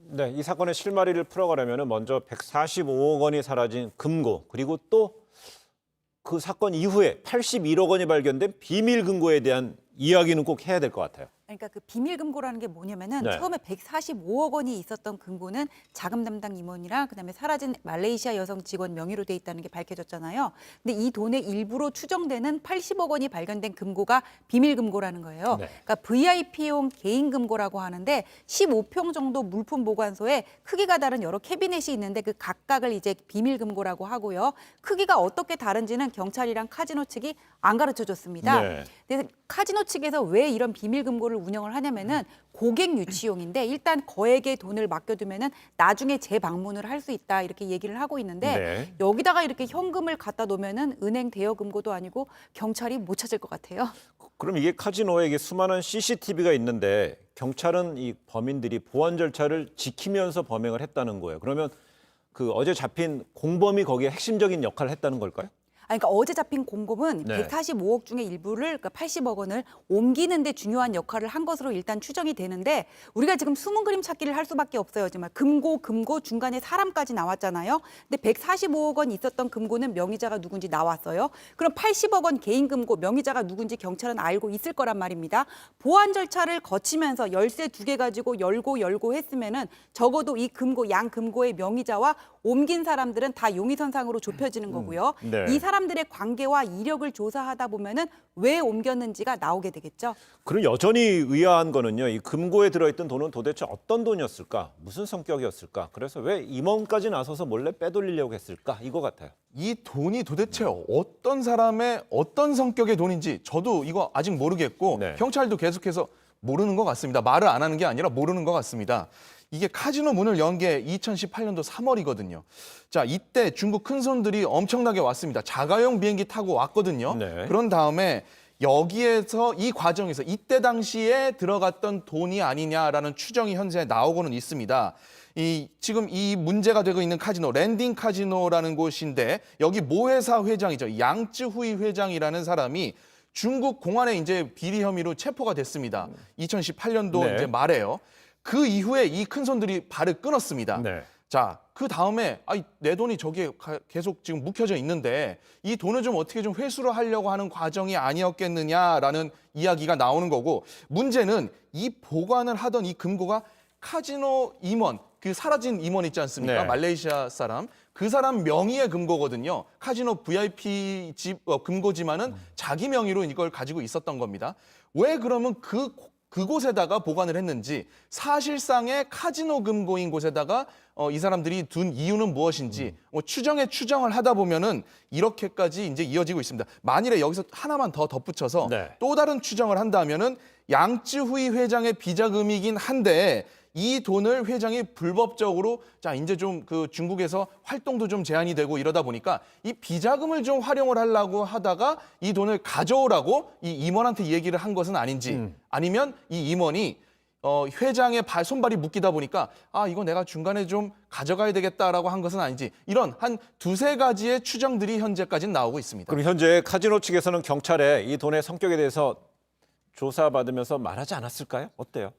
네, 이 사건의 실마리를 풀어가려면 먼저 145억 원이 사라진 금고, 그리고 또 그 사건 이후에 81억 원이 발견된 비밀 금고에 대한 이야기는 꼭 해야 될 것 같아요. 그러니까 그 비밀 금고라는 게 뭐냐면은 네. 처음에 145억 원이 있었던 금고는 자금 담당 임원이랑 그다음에 사라진 말레이시아 여성 직원 명의로 돼 있다는 게 밝혀졌잖아요. 근데 이 돈의 일부로 추정되는 80억 원이 발견된 금고가 비밀 금고라는 거예요. 네. 그러니까 VIP용 개인 금고라고 하는데 15평 정도 물품 보관소에 크기가 다른 여러 캐비넷이 있는데 그 각각을 이제 비밀 금고라고 하고요. 크기가 어떻게 다른지는 경찰이랑 카지노 측이 안 가르쳐 줬습니다. 네. 근데 카지노 측에서 왜 이런 비밀 금고를 운영을 하냐면은 고객 유치용인데 일단 거액의 돈을 맡겨두면은 나중에 재방문을 할 수 있다 이렇게 얘기를 하고 있는데 네. 여기다가 이렇게 현금을 갖다 놓으면은 은행 대여 금고도 아니고 경찰이 못 찾을 것 같아요. 그럼 이게 카지노에 이게 수많은 CCTV가 있는데 경찰은 이 범인들이 보안 절차를 지키면서 범행을 했다는 거예요. 그러면 그 어제 잡힌 공범이 거기에 핵심적인 역할을 했다는 걸까요? 그러니까 어제 잡힌 공범은 네. 145억 중에 일부를 그러니까 80억 원을 옮기는 데 중요한 역할을 한 것으로 일단 추정이 되는데 우리가 지금 숨은 그림 찾기를 할 수밖에 없어요. 정말 금고 중간에 사람까지 나왔잖아요. 근데 145억 원 있었던 금고는 명의자가 누군지 나왔어요. 그럼 80억 원 개인 금고 명의자가 누군지 경찰은 알고 있을 거란 말입니다. 보안 절차를 거치면서 열쇠 2개 가지고 열고 했으면은 적어도 이 금고 양 금고의 명의자와 옮긴 사람들은 다 용의선상으로 좁혀지는 거고요. 네. 이 사람들의 관계와 이력을 조사하다 보면은 왜 옮겼는지가 나오게 되겠죠. 그럼 여전히 의아한 거는요. 이 금고에 들어있던 돈은 도대체 어떤 돈이었을까? 무슨 성격이었을까? 그래서 왜 임원까지 나서서 몰래 빼돌리려고 했을까? 이거 같아요. 이 돈이 도대체 어떤 사람의 어떤 성격의 돈인지 저도 이거 아직 모르겠고 네. 경찰도 계속해서 모르는 것 같습니다. 말을 안 하는 게 아니라 모르는 것 같습니다. 이게 카지노 문을 연 게 2018년도 3월이거든요. 자, 이때 중국 큰손들이 엄청나게 왔습니다. 자가용 비행기 타고 왔거든요. 네. 그런 다음에 여기에서 이 과정에서 이때 당시에 들어갔던 돈이 아니냐라는 추정이 현재 나오고는 있습니다. 지금 이 문제가 되고 있는 카지노, 랜딩 카지노라는 곳인데 여기 모회사 회장이죠. 양쯔후이 회장이라는 사람이 중국 공안에 이제 비리 혐의로 체포가 됐습니다. 2018년도 네. 이제 말에요. 그 이후에 이 큰손들이 발을 끊었습니다. 네. 자, 그 다음에 내 돈이 저기에 계속 지금 묵혀져 있는데 이 돈을 좀 어떻게 좀 회수를 하려고 하는 과정이 아니었겠느냐라는 이야기가 나오는 거고 문제는 이 보관을 하던 이 금고가 카지노 임원, 그 사라진 임원 있지 않습니까? 네. 말레이시아 사람. 그 사람 명의의 금고거든요. 카지노 VIP 금고지만은 자기 명의로 이걸 가지고 있었던 겁니다. 왜 그러면 그곳에다가 보관을 했는지 사실상의 카지노 금고인 곳에다가 이 사람들이 둔 이유는 무엇인지 추정을 하다 보면은 이렇게까지 이제 이어지고 있습니다. 만일에 여기서 하나만 더 덧붙여서 네. 또 다른 추정을 한다면은 양쯔후이 회장의 비자금이긴 한데 이 돈을 회장이 불법적으로 자 이제 좀 그 중국에서 활동도 좀 제한이 되고 이러다 보니까 이 비자금을 좀 활용을 하려고 하다가 이 돈을 가져오라고 이 임원한테 얘기를 한 것은 아닌지 아니면 이 임원이 회장의 손발이 묶이다 보니까 이거 내가 중간에 좀 가져가야 되겠다라고 한 것은 아닌지 이런 한 두세 가지의 추정들이 현재까지는 나오고 있습니다. 그럼 현재 카지노 측에서는 경찰에 이 돈의 성격에 대해서 조사받으면서 말하지 않았을까요? 어때요?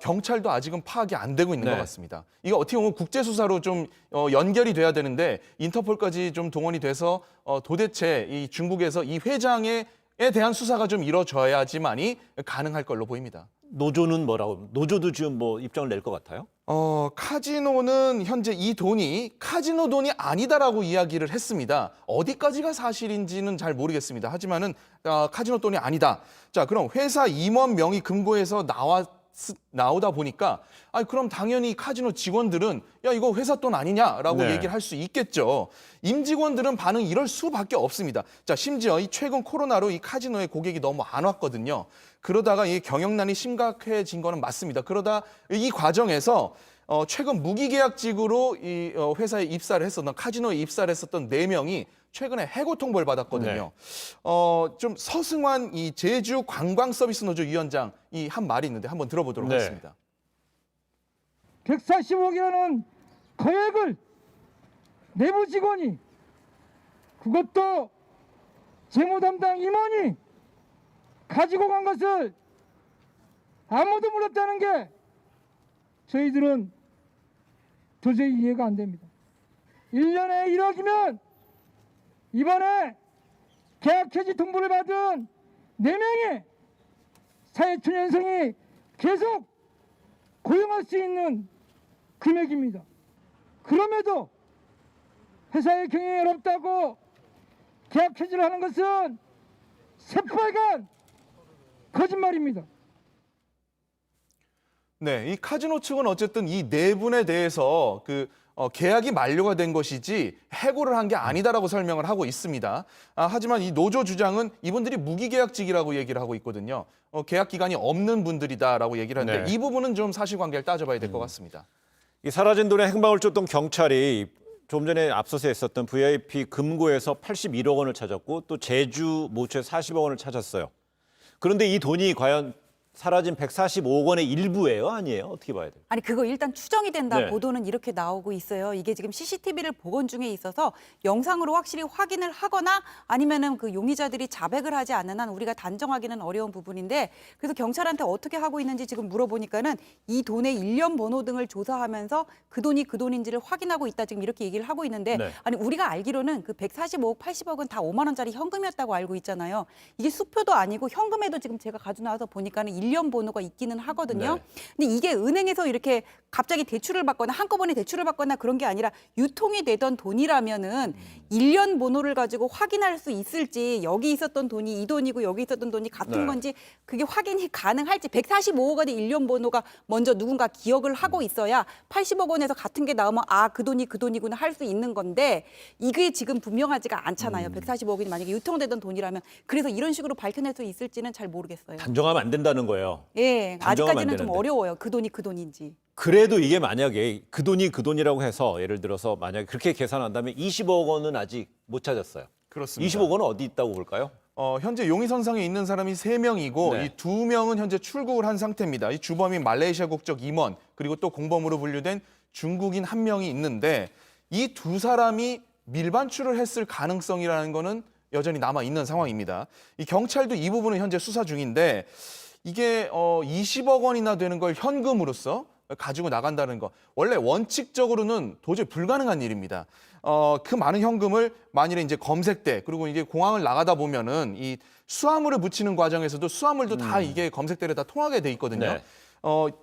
경찰도 아직은 파악이 안 되고 있는 네. 것 같습니다. 이거 어떻게 보면 국제수사로 좀 연결이 돼야 되는데 인터폴까지 좀 동원이 돼서 도대체 이 중국에서 이 회장에 대한 수사가 좀 이루어져야지만이 가능할 걸로 보입니다. 노조는 뭐라고? 노조도 지금 뭐 입장을 낼 것 같아요? 카지노는 현재 이 돈이 카지노 돈이 아니다라고 이야기를 했습니다. 어디까지가 사실인지는 잘 모르겠습니다. 하지만은 카지노 돈이 아니다. 자, 그럼 회사 임원 명의 금고에서 나오다 보니까 그럼 당연히 카지노 직원들은 야 이거 회사 돈 아니냐라고 네. 얘기를 할 수 있겠죠. 임직원들은 반응이 이럴 수밖에 없습니다. 자, 심지어 이 최근 코로나로 이 카지노에 고객이 너무 안 왔거든요. 그러다가 이 경영난이 심각해진 거는 맞습니다. 그러다 이 과정에서 최근 무기계약직으로 이 회사에 입사를 했었던 카지노에 입사를 했었던 4명이 최근에 해고 통보를 받았거든요. 좀 서승환 이 제주 관광서비스노조 위원장 이 한 말이 있는데 한번 들어보도록 네. 하겠습니다. 145억이라는 거액을 내부 직원이 그것도 재무 담당 임원이 가지고 간 것을 아무도 몰랐다는 게 저희들은 도저히 이해가 안 됩니다. 1년에 1억이면 이번에 계약해지 통보를 받은 4명의 사회초년생이 계속 고용할 수 있는 금액입니다. 그럼에도 회사의 경영이 어렵다고 계약 해지를 하는 것은 새빨간 거짓말입니다. 네, 이 카지노 측은 어쨌든 이 네 분에 대해서 계약이 만료가 된 것이지 해고를 한 게 아니다라고 설명을 하고 있습니다. 하지만 이 노조 주장은 이분들이 무기계약직이라고 얘기를 하고 있거든요. 계약 기간이 없는 분들이다라고 얘기를 하는데 네. 이 부분은 좀 사실관계를 따져봐야 될 것 같습니다. 이 사라진 돈에 행방을 쫓던 경찰이 좀 전에 앞서서 했었던 VIP 금고에서 81억 원을 찾았고 또 제주 모처에서 40억 원을 찾았어요. 그런데 이 돈이 과연 사라진 145억 원의 일부예요? 아니에요? 어떻게 봐야 돼요? 아니 그거 일단 추정이 된다 네. 보도는 이렇게 나오고 있어요. 이게 지금 CCTV를 복원 중에 있어서 영상으로 확실히 확인을 하거나 아니면은 그 용의자들이 자백을 하지 않는 한 우리가 단정하기는 어려운 부분인데 그래서 경찰한테 어떻게 하고 있는지 지금 물어보니까는 이 돈의 일련 번호 등을 조사하면서 그 돈이 그 돈인지를 확인하고 있다 지금 이렇게 얘기를 하고 있는데 네. 아니 우리가 알기로는 그 145억, 80억은 다 5만 원짜리 현금이었다고 알고 있잖아요. 이게 수표도 아니고 현금에도 지금 제가 가지고 나와서 보니까는 일련 번호가 있기는 하거든요. 네. 근데 이게 은행에서 이렇게 갑자기 대출을 받거나 한꺼번에 대출을 받거나 그런 게 아니라 유통이 되던 돈이라면은 일련 번호를 가지고 확인할 수 있을지 여기 있었던 돈이 이 돈이고 여기 있었던 돈이 같은 네. 건지 그게 확인이 가능할지 145억 원의 일련 번호가 먼저 누군가 기억을 하고 있어야 80억 원에서 같은 게 나오면 아, 그 돈이 그 돈이구나 할 수 있는 건데 이게 지금 분명하지가 않잖아요. 145억 원이 만약에 유통되던 돈이라면 그래서 이런 식으로 밝혀낼 수 있을지는 잘 모르겠어요. 단정하면 안 된다는 거예요. 예, 단정하면 안 아직까지는 좀 되는데. 어려워요. 그 돈이 그 돈인지. 그래도 이게 만약에 그 돈이 그 돈이라고 해서 예를 들어서 만약에 그렇게 계산한다면 20억 원은 아직 못 찾았어요. 그렇습니다. 20억 원은 어디 있다고 볼까요? 현재 용의선상에 있는 사람이 3명이고 네. 이 2명은 현재 출국을 한 상태입니다. 이 주범인 말레이시아 국적 임원 그리고 또 공범으로 분류된 중국인 1명이 있는데 이 두 사람이 밀반출을 했을 가능성이라는 거는 여전히 남아 있는 상황입니다. 이 경찰도 이 부분은 현재 수사 중인데 이게 20억 원이나 되는 걸 현금으로서 가지고 나간다는 거 원래 원칙적으로는 도저히 불가능한 일입니다. 그 많은 현금을 만일에 이제 검색대 그리고 이게 공항을 나가다 보면은 이 수화물을 붙이는 과정에서도 수화물도 다 이게 검색대를 다 통하게 돼 있거든요. 네.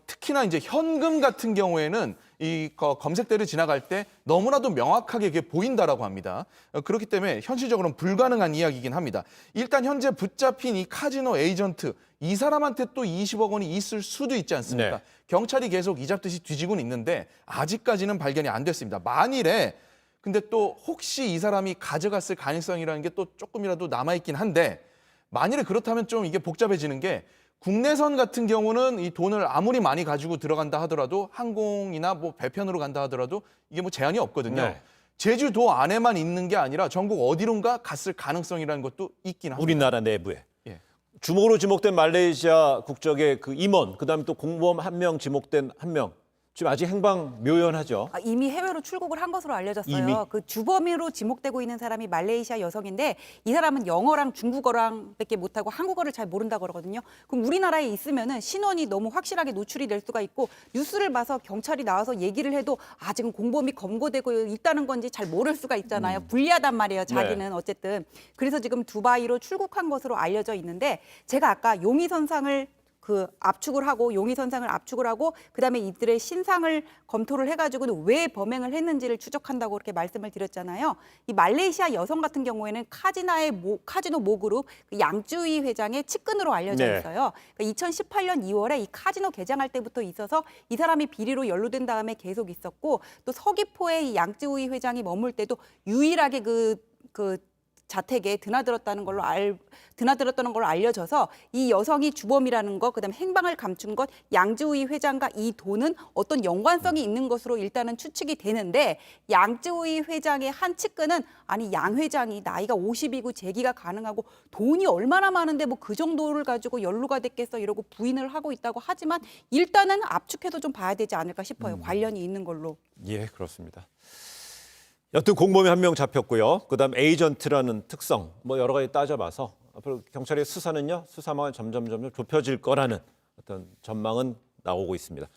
특히나 이제 현금 같은 경우에는 이 검색대를 지나갈 때 너무나도 명확하게 이게 보인다라고 합니다. 그렇기 때문에 현실적으로는 불가능한 이야기이긴 합니다. 일단 현재 붙잡힌 이 카지노 에이전트 이 사람한테 또 20억 원이 있을 수도 있지 않습니까? 네. 경찰이 계속 이잡듯이 뒤지고는 있는데 아직까지는 발견이 안 됐습니다. 만일에 근데 또 혹시 이 사람이 가져갔을 가능성이라는 게 또 조금이라도 남아있긴 한데 만일에 그렇다면 좀 이게 복잡해지는 게 국내선 같은 경우는 이 돈을 아무리 많이 가지고 들어간다 하더라도 항공이나 뭐 배편으로 간다 하더라도 이게 뭐 제한이 없거든요. 네. 제주도 안에만 있는 게 아니라 전국 어디론가 갔을 가능성이라는 것도 있긴 합니다. 우리나라 내부에. 예. 주목으로 지목된 말레이시아 국적의 그 임원, 그다음에 또 공범 1명 지목된 1명. 지금 아직 행방 묘연하죠. 이미 해외로 출국을 한 것으로 알려졌어요. 이미? 그 주범으로 지목되고 있는 사람이 말레이시아 여성인데 이 사람은 영어랑 중국어랑밖에 못하고 한국어를 잘 모른다고 그러거든요. 그럼 우리나라에 있으면은 신원이 너무 확실하게 노출이 될 수가 있고 뉴스를 봐서 경찰이 나와서 얘기를 해도 지금 공범이 검거되고 있다는 건지 잘 모를 수가 있잖아요. 불리하단 말이에요. 자기는 어쨌든. 그래서 지금 두바이로 출국한 것으로 알려져 있는데 제가 아까 용의선상을 압축을 하고 용의선상을 압축을 하고 그다음에 이들의 신상을 검토를 해가지고는 왜 범행을 했는지를 추적한다고 그렇게 말씀을 드렸잖아요. 이 말레이시아 여성 같은 경우에는 카지노 모그룹 양쯔위 회장의 측근으로 알려져 네. 있어요. 그러니까 2018년 2월에 이 카지노 개장할 때부터 있어서 이 사람이 비리로 연루된 다음에 계속 있었고 또 서귀포에 이 양쯔위 회장이 머물 때도 유일하게 그 자택에 드나들었다는 걸로 알려져서 이 여성이 주범이라는 것, 그다음에 행방을 감춘 것, 양쯔위 회장과 이 돈은 어떤 연관성이 있는 것으로 일단은 추측이 되는데 양쯔위 회장의 한 측근은 아니 양 회장이 나이가 50이고 재기가 가능하고 돈이 얼마나 많은데 뭐 그 정도를 가지고 연루가 됐겠어 이러고 부인을 하고 있다고 하지만 일단은 압축해서 좀 봐야 되지 않을까 싶어요. 관련이 있는 걸로. 예, 그렇습니다. 여튼 공범이 1명 잡혔고요. 그다음 에이전트라는 특성 뭐 여러 가지 따져봐서 앞으로 경찰의 수사는요. 수사망은 점점 좁혀질 거라는 어떤 전망은 나오고 있습니다.